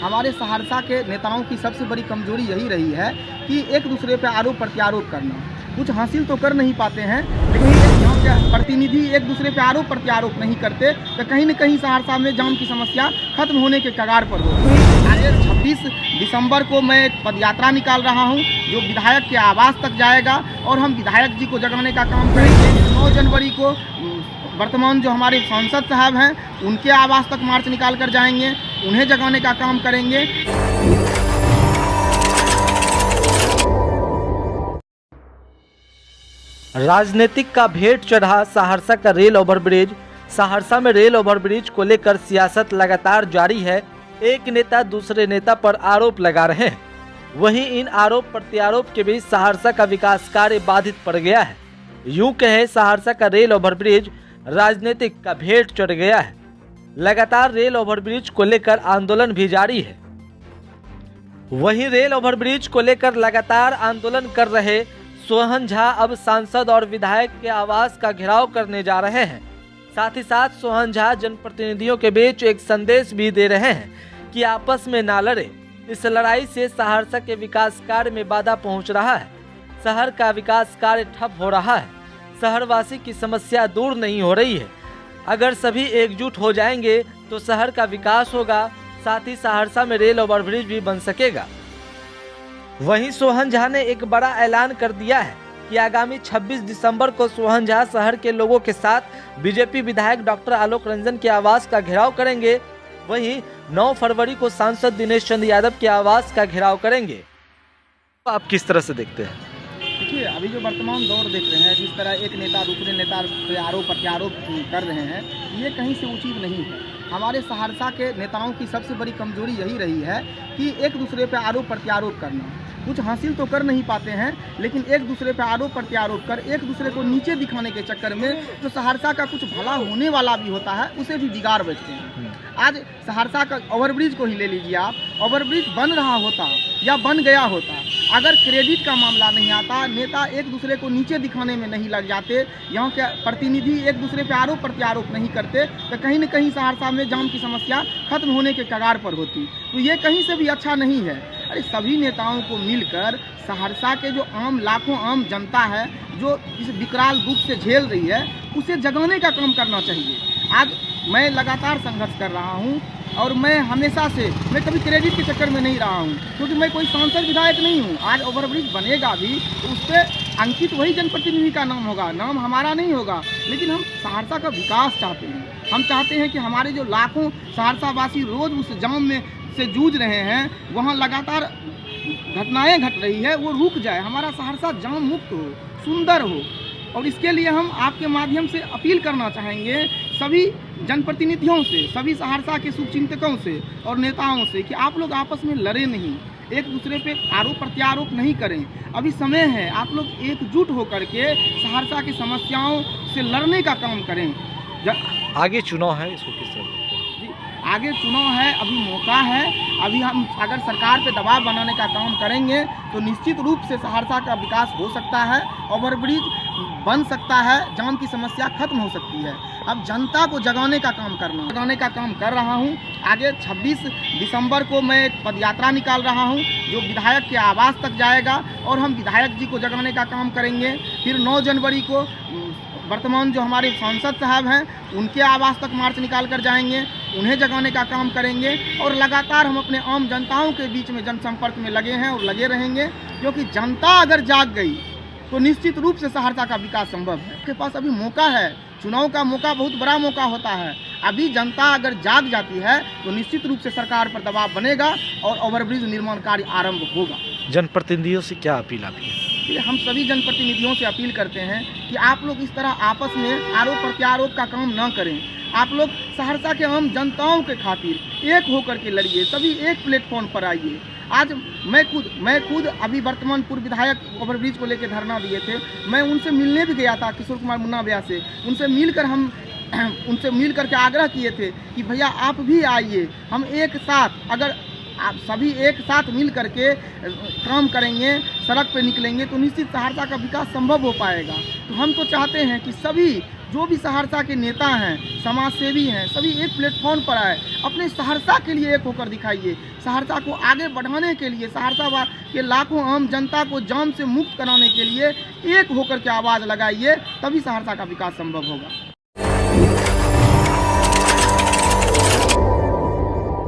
हमारे सहरसा के नेताओं की सबसे बड़ी कमजोरी यही रही है कि एक दूसरे पर आरोप प्रत्यारोप करना। कुछ हासिल तो कर नहीं पाते हैं, लेकिन यहाँ के प्रतिनिधि एक दूसरे पर आरोप प्रत्यारोप नहीं करते तो कहीं न कहीं सहरसा में जाम की समस्या खत्म होने के कगार पर हो। आज 26 दिसंबर को मैं एक पदयात्रा निकाल रहा हूँ जो विधायक के आवास तक जाएगा और हम विधायक जी को जगाने का काम करेंगे। 9 जनवरी को वर्तमान जो हमारे सांसद साहब हैं उनके आवास तक मार्च निकाल कर जाएंगे, उन्हें जगाने का काम करेंगे। राजनीतिक का भेंट चढ़ा सहरसा का रेल ओवरब्रिज। सहरसा में रेल ओवरब्रिज को लेकर सियासत लगातार जारी है। एक नेता दूसरे नेता पर आरोप लगा रहे हैं, वहीं इन आरोप प्रत्यारोप के बीच सहरसा का विकास कार्य बाधित पड़ गया है। यूं कहें सहरसा का रेल ओवरब्रिज राजनीतिक का भेंट चढ़ गया है। लगातार रेल ओवरब्रिज को लेकर आंदोलन भी जारी है। वहीं रेल ओवरब्रिज को लेकर लगातार आंदोलन कर रहे सोहन झा अब सांसद और विधायक के आवास का घेराव करने जा रहे हैं। साथ ही साथ सोहन झा जनप्रतिनिधियों के बीच एक संदेश भी दे रहे हैं कि आपस में ना लड़े। इस लड़ाई से सहरसा के विकास कार्य में बाधा पहुंच रहा है। शहर का विकास कार्य ठप हो रहा है। शहरवासी की समस्या दूर नहीं हो रही है। अगर सभी एकजुट हो जाएंगे तो शहर का विकास होगा, साथ ही सहरसा में रेल ओवरब्रिज भी बन सकेगा। वहीं सोहन झा ने एक बड़ा ऐलान कर दिया है कि आगामी 26 दिसंबर को सोहन झा शहर के लोगों के साथ बीजेपी विधायक डॉक्टर आलोक रंजन के आवास का घेराव करेंगे। वहीं 9 फरवरी को सांसद दिनेश चंद्र यादव के आवास का घेराव करेंगे। आप किस तरह से देखते हैं? देखिए, अभी जो वर्तमान दौर देख रहे हैं, जिस तरह एक नेता दूसरे नेता पे आरोप प्रत्यारोप कर रहे हैं, ये कहीं से उचित नहीं है। हमारे सहरसा के नेताओं की सबसे बड़ी कमजोरी यही रही है कि एक दूसरे पे आरोप प्रत्यारोप करना। कुछ हासिल तो कर नहीं पाते हैं, लेकिन एक दूसरे पे आरोप प्रत्यारोप कर एक दूसरे को नीचे दिखाने के चक्कर में जो सहरसा का कुछ भला होने वाला भी होता है उसे भी बिगाड़ बैठते हैं। आज सहरसा का ओवरब्रिज को ही ले लीजिए आप, ओवरब्रिज बन रहा होता या बन गया होता, अगर क्रेडिट का मामला नहीं आता, नेता एक दूसरे को नीचे दिखाने में नहीं लग जाते, यहाँ के प्रतिनिधि एक दूसरे पे आरोप प्रत्यारोप नहीं करते तो कहीं न कहीं सहरसा में जाम की समस्या खत्म होने के कगार पर होती। तो ये कहीं से भी अच्छा नहीं है। अरे सभी नेताओं को मिलकर सहरसा के जो लाखों आम जनता है जो इस विकराल दुख से झेल रही है उसे जगाने का काम करना चाहिए। आज मैं लगातार संघर्ष कर रहा हूँ और मैं हमेशा से कभी क्रेडिट के चक्कर में नहीं रहा हूँ, क्योंकि मैं कोई सांसद विधायक नहीं हूँ। आज ओवरब्रिज बनेगा भी तो उस पर अंकित वही जनप्रतिनिधि का नाम होगा, नाम हमारा नहीं होगा। लेकिन हम सहरसा का विकास चाहते हैं। हम चाहते हैं कि हमारे जो लाखों सहरसावासी रोज उस जाम में से जूझ रहे हैं, वहाँ लगातार घटनाएं घट रही है, वो रुक जाए, हमारा सहरसा जाम मुक्त हो, सुंदर हो। और इसके लिए हम आपके माध्यम से अपील करना चाहेंगे सभी जनप्रतिनिधियों से, सभी सहरसा के शुभचिंतकों से और नेताओं से कि आप लोग आपस में लड़े नहीं, एक दूसरे पे आरोप प्रत्यारोप नहीं करें। अभी समय है, आप लोग एकजुट होकर के सहरसा की समस्याओं से लड़ने का काम करें। आगे चुनाव है, इसको किस तरह? आगे चुनाव है, अभी मौका है। अभी हम अगर सरकार पे दबाव बनाने का काम करेंगे तो निश्चित रूप से सहरसा का विकास हो सकता है, ओवरब्रिज बन सकता है, जाम की समस्या खत्म हो सकती है। अब जनता को जगाने का काम कर रहा हूँ। आगे 26 दिसंबर को मैं एक पदयात्रा निकाल रहा हूँ जो विधायक के आवास तक जाएगा और हम विधायक जी को जगाने का काम करेंगे। फिर 9 जनवरी को वर्तमान जो हमारे सांसद साहब हैं उनके आवास तक मार्च निकाल कर जाएंगे, उन्हें जगाने का काम करेंगे। और लगातार हम अपने आम जनताओं के बीच में जनसंपर्क में लगे हैं और लगे रहेंगे, क्योंकि जनता अगर जाग गई तो निश्चित रूप से सहरसा का विकास संभव है। आपके पास अभी मौका है, चुनाव का मौका बहुत बड़ा मौका होता है। अभी जनता अगर जाग जाती है तो निश्चित रूप से सरकार पर दबाव बनेगा और ओवरब्रिज निर्माण कार्य आरंभ होगा। जनप्रतिनिधियों से क्या अपील आपकी है? हम सभी जनप्रतिनिधियों से अपील करते हैं कि आप लोग इस तरह आपस में आरोप प्रत्यारोप का काम न करें। आप लोग सहरसा के आम जनताओं के खातिर एक होकर के लड़िए, सभी एक प्लेटफॉर्म पर आइए। आज मैं खुद अभी वर्तमान पूर्व विधायक ओवरब्रिज को लेकर धरना दिए थे। मैं उनसे मिलने भी गया था, किशोर कुमार मुन्ना भैया से। उनसे मिल करके आग्रह किए थे कि भैया आप भी आइए, हम एक साथ अगर आप सभी एक साथ मिल करके काम करेंगे, सड़क पे निकलेंगे तो निश्चित सहरसा का विकास संभव हो पाएगा। तो हम तो चाहते हैं कि सभी जो भी सहरसा के नेता हैं, समाज सेवी हैं, सभी एक प्लेटफॉर्म पर आए, अपने सहरसा के लिए एक होकर दिखाइए। सहरसा को आगे बढ़ाने के लिए, सहरसा के लाखों आम जनता को जाम से मुक्त कराने के लिए एक होकर के आवाज़ लगाइए, तभी सहरसा का विकास संभव होगा।